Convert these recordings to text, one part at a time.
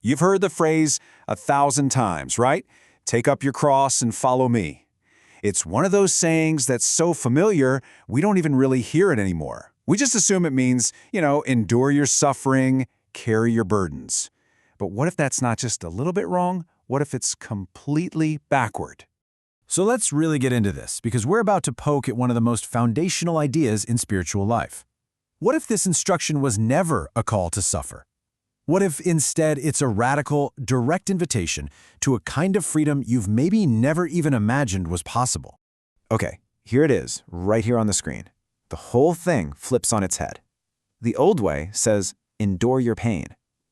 You've heard the phrase 1,000 times, right? Take up your cross and follow me. It's one of those sayings that's so familiar, we don't even really hear it anymore. We just assume it means, endure your suffering, carry your burdens. But what if that's not just a little bit wrong? What if it's completely backward? So let's really get into this, because we're about to poke at one of the most foundational ideas in spiritual life. What if this instruction was never a call to suffer? What if instead it's a radical, direct invitation to a kind of freedom you've maybe never even imagined was possible? Okay, here it is, right here on the screen. The whole thing flips on its head. The old way says, endure your pain.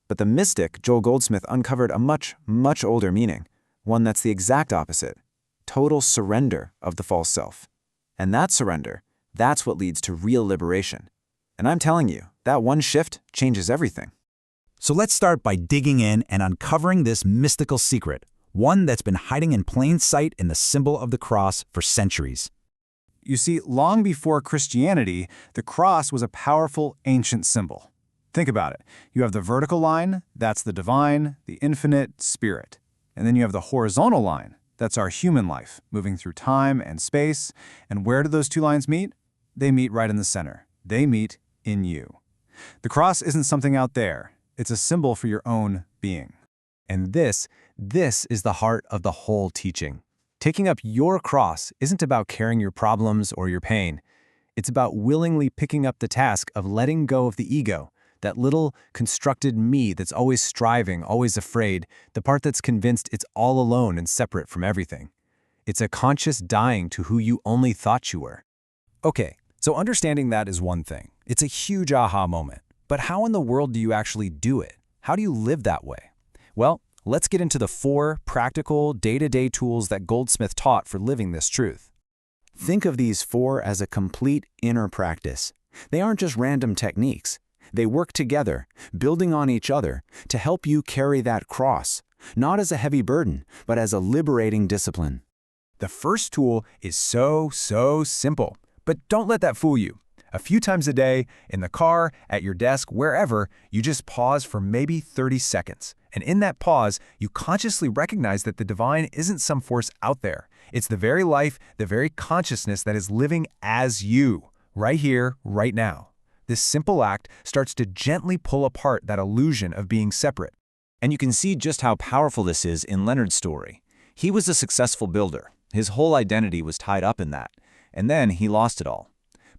But the mystic, Joel Goldsmith, uncovered a much, much older meaning, one that's the exact opposite, total surrender of the false self. And that surrender, that's what leads to real liberation. And I'm telling you, that one shift changes everything. So let's start by digging in and uncovering this mystical secret, one that's been hiding in plain sight in the symbol of the cross for centuries. You see, long before Christianity, the cross was a powerful ancient symbol. Think about it. You have the vertical line, that's the divine, the infinite, spirit. And then you have the horizontal line, that's our human life, moving through time and space. And where do those two lines meet? They meet right in the center. They meet in you. The cross isn't something out there. It's a symbol for your own being. And this is the heart of the whole teaching. Taking up your cross isn't about carrying your problems or your pain. It's about willingly picking up the task of letting go of the ego, that little constructed me that's always striving, always afraid, the part that's convinced it's all alone and separate from everything. It's a conscious dying to who you only thought you were. Okay, so understanding that is one thing. It's a huge aha moment. But how in the world do you actually do it? How do you live that way? Well, let's get into the 4 practical, day-to-day tools that Goldsmith taught for living this truth. Think of these 4 as a complete inner practice. They aren't just random techniques. They work together, building on each other, to help you carry that cross, not as a heavy burden, but as a liberating discipline. The first tool is so simple, but don't let that fool you. A few times a day, in the car, at your desk, wherever, you just pause for maybe 30 seconds. And in that pause, you consciously recognize that the divine isn't some force out there. It's the very life, the very consciousness that is living as you, right here, right now. This simple act starts to gently pull apart that illusion of being separate. And you can see just how powerful this is in Leonard's story. He was a successful builder. His whole identity was tied up in that. And then he lost it all.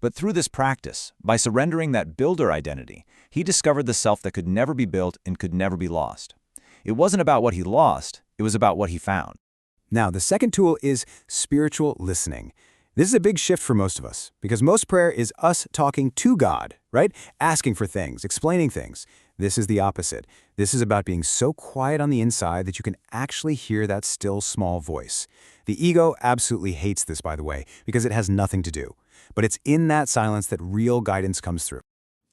But through this practice, by surrendering that builder identity, he discovered the self that could never be built and could never be lost. It wasn't about what he lost, it was about what he found. Now, the second tool is spiritual listening. This is a big shift for most of us, because most prayer is us talking to God, right? Asking for things, explaining things. This is the opposite. This is about being so quiet on the inside that you can actually hear that still small voice. The ego absolutely hates this, by the way, because it has nothing to do. But it's in that silence that real guidance comes through.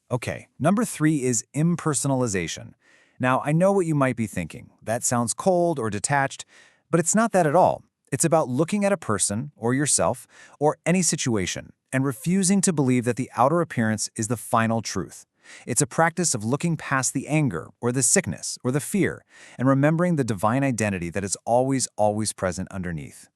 Okay, number 3 is impersonalization. Now, I know what you might be thinking. That sounds cold or detached, but it's not that at all. It's about looking at a person, or yourself, or any situation, and refusing to believe that the outer appearance is the final truth. It's a practice of looking past the anger, or the sickness, or the fear, and remembering the divine identity that is always present underneath.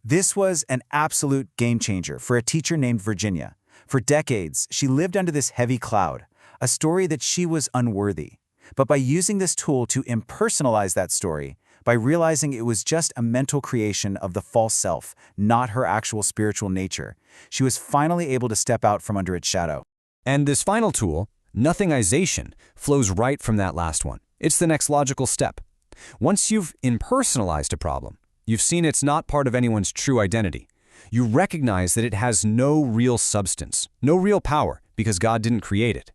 This was an absolute game changer for a teacher named Virginia. For decades, she lived under this heavy cloud, a story that she was unworthy. But by using this tool to impersonalize that story, by realizing it was just a mental creation of the false self, not her actual spiritual nature, she was finally able to step out from under its shadow. And this final tool, nothingization, flows right from that last one. It's the next logical step. Once you've impersonalized a problem, you've seen it's not part of anyone's true identity. You recognize that it has no real substance, no real power, because God didn't create it.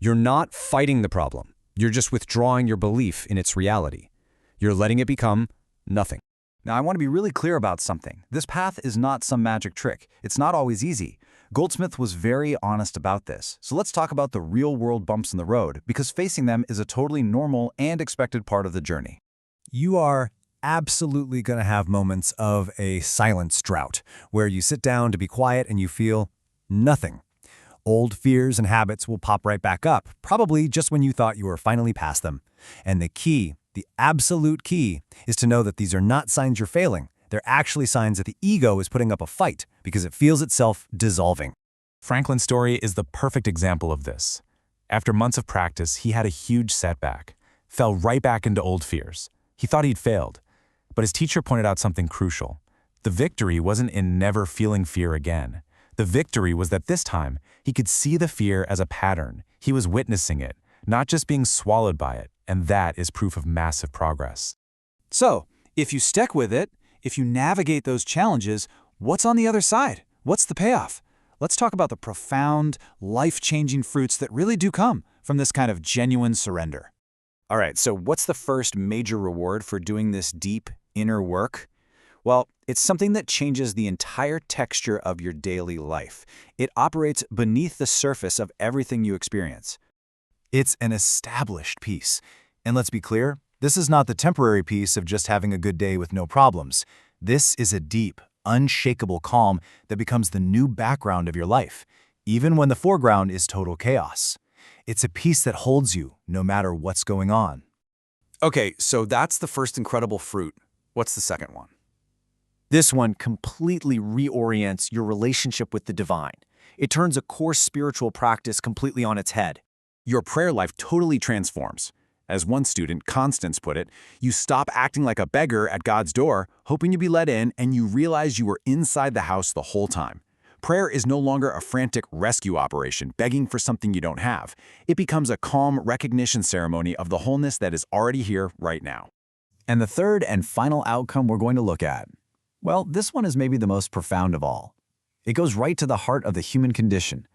You're not fighting the problem. You're just withdrawing your belief in its reality. You're letting it become nothing. Now, I want to be really clear about something. This path is not some magic trick. It's not always easy. Goldsmith was very honest about this. So let's talk about the real-world bumps in the road, because facing them is a totally normal and expected part of the journey. You are absolutely going to have moments of a silence drought, where you sit down to be quiet and you feel nothing. Old fears and habits will pop right back up, probably just when you thought you were finally past them. And the key The absolute key is to know that these are not signs you're failing. They're actually signs that the ego is putting up a fight because it feels itself dissolving. Franklin's story is the perfect example of this. After months of practice, he had a huge setback, fell right back into old fears. He thought he'd failed, but his teacher pointed out something crucial. The victory wasn't in never feeling fear again. The victory was that this time, he could see the fear as a pattern. He was witnessing it, not just being swallowed by it, and that is proof of massive progress. So, if you stick with it, if you navigate those challenges, what's on the other side? What's the payoff? Let's talk about the profound, life-changing fruits that really do come from this kind of genuine surrender. All right, so what's the first major reward for doing this deep inner work? Well, it's something that changes the entire texture of your daily life. It operates beneath the surface of everything you experience. It's an established peace. And let's be clear, this is not the temporary peace of just having a good day with no problems. This is a deep, unshakable calm that becomes the new background of your life, even when the foreground is total chaos. It's a peace that holds you no matter what's going on. Okay, so that's the first incredible fruit. What's the second one? This one completely reorients your relationship with the divine. It turns a core spiritual practice completely on its head. Your prayer life totally transforms. As one student, Constance, put it, you stop acting like a beggar at God's door, hoping to be let in, and you realize you were inside the house the whole time. Prayer is no longer a frantic rescue operation, begging for something you don't have. It becomes a calm recognition ceremony of the wholeness that is already here right now. And the third and final outcome we're going to look at, well, this one is maybe the most profound of all. It goes right to the heart of the human condition.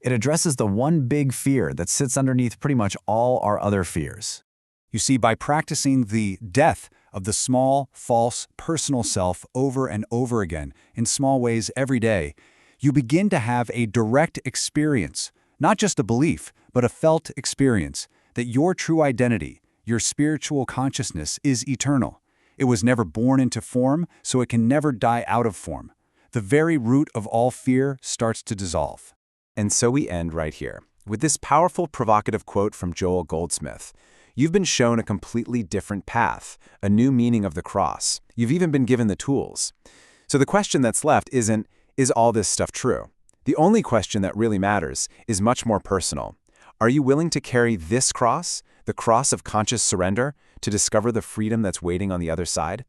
It addresses the one big fear that sits underneath pretty much all our other fears. You see, by practicing the death of the small, false, personal self over and over again in small ways every day, you begin to have a direct experience, not just a belief, but a felt experience, that your true identity, your spiritual consciousness, is eternal. It was never born into form, so it can never die out of form. The very root of all fear starts to dissolve. And so we end right here, with this powerful, provocative quote from Joel Goldsmith. You've been shown a completely different path, a new meaning of the cross. You've even been given the tools. So the question that's left isn't, is all this stuff true? The only question that really matters is much more personal. Are you willing to carry this cross, the cross of conscious surrender, to discover the freedom that's waiting on the other side?